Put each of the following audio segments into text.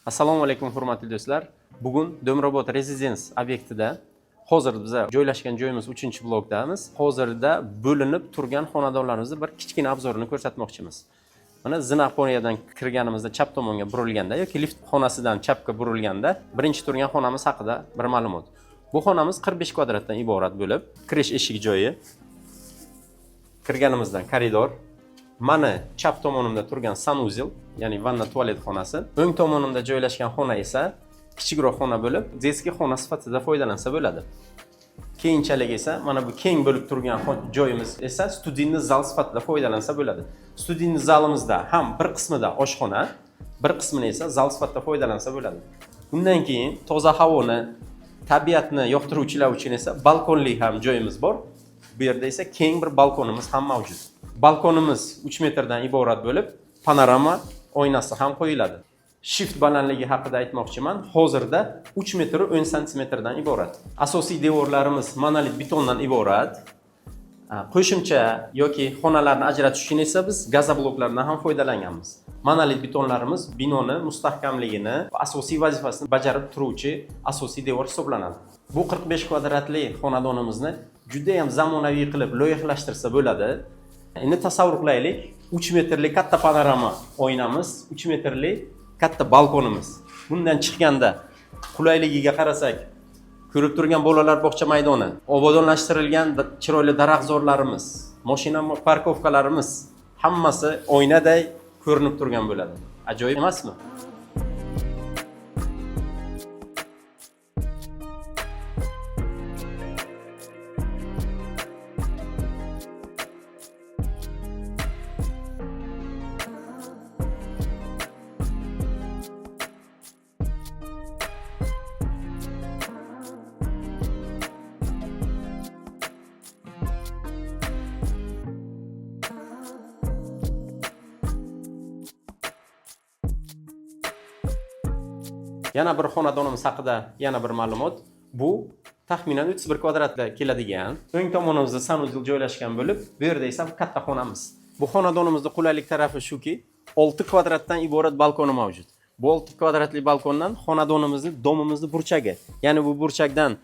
Assalomu alaykum hurmatli do'stlar. Bugun Domrobod Residence obyektida hozir biz joylashgan joyimiz 3-blokdamiz. Hozirda bo'linib turgan xonadonlarimizni bir kichkina obzorini ko'rsatmoqchimiz. Mana zinaxonadan kirganimizda chap tomonga burilganda yoki lift xonasidan chapga burilganda birinchi turgan xonamiz haqida bir ma'lumot. Bu xonamiz 45 kvadratdan iborat bo'lib, kirish eshik joyi, kirganimizdan koridor, mana chap tomonimda turgan sanuzel, ya'ni vanna tualet xonasi, o'ng tomonimda joylashgan xona esa kichikroq xona bo'lib, детский xona sifatida foydalansa bo'ladi. Keyinchalik esa mana bu keng bo'lib turgan joyimiz esa studiyniy zal sifatida foydalansa bo'ladi. Studiyniy zalimizda ham bir qismida oshxona, bir qismini esa zal sifatida foydalansa bo'ladi. Undan keyin toza havoni, tabiatni yoqtiruvchilar uchun esa balkonli ham joyimiz bor. Bu yerda esa keng bir balkonimiz ham mavjud. Balkonimiz 3 metrdan iborat bo'lib, panorama oynasi ham qo'yiladi. Shift balandligi haqida aytmoqchiman. Hozirda 3 metr 10 santimetrdan iborat. Asosiy devorlarimiz monolit betondan iborat. Qo'shimcha yoki xonalarni ajratish uchun esa biz gazobloklardan ham foydalanganmiz. Monolit betonlarimiz binoni mustahkamligini va asosiy vazifasini bajarib turuvchi asosiy devor hisoblanadi. Bu 45 kvadratli xonadonimizni juda ham zamonaviy qilib loyihalashtirsa bo'ladi. Endi tasavvur qilaylik, 3 metrlik katta panorama oynamiz, 3 metrlik katta balkonimiz. Bundan chiqganda qulayligiga qarasak, ko'rib turgan bolalar bog'cha maydoni, obodonlashtirilgan chiroyli daraxtzorlarimiz, mashina parkovkalarimiz hammasi oynaday ko'rinib turgan bo'ladi. Ajoyib emasmi? Yana bir xonadonimiz haqida yana bir ma'lumot. Bu taxminan 31 kvadratga keladigan, o'ng tomonimizda sanuzel joylashgan bo'lib, bu yerda esa katta xonamiz. Bu xonadonimizning qulaylik tarafi shuki, 6 kvadratdan iborat balkoni mavjud. Bu 6 kvadratli balkondan xonadonimizning domimizning burchagi, ya'ni bu burchakdan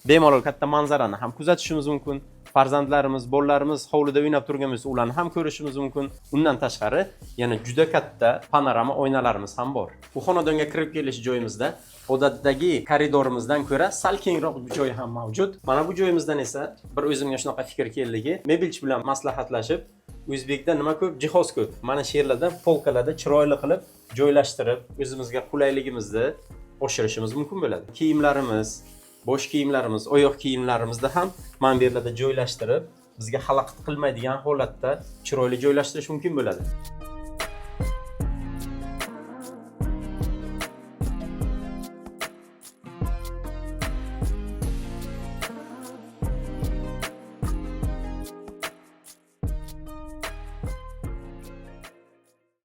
bemalol katta manzarani ham kuzatishimiz mumkin. Farzandlarimiz, bolalarimiz hovlida o'ynab turganimizda ularni ham ko'rishimiz mumkin. Undan tashqari yana juda katta panorama oynalarimiz ham bor. Bu xonadonga kirib kelish joyimizda odatdagi koridorimizdan ko'ra sal kengroq joy ham mavjud. Mana bu joyimizdan esa bir o'zimga shunaqa fikr keldiki, mebelchi bilan maslahatlashib, O'zbekda nima ko'p, jihoz ko'p. Mana shu yerlarda polkalarda chiroyli qilib joylashtirib, o'zimizga qulayligimizni oshirishimiz mumkin bo'ladi. Kiyimlarimiz, bosh kiyimlarimiz, oyoq kiyimlarimizni ham mana bu yerlarda joylashtirib, bizga xalaqit qilmaydigan holatda chiroyli joylashtirish mumkin bo'ladi.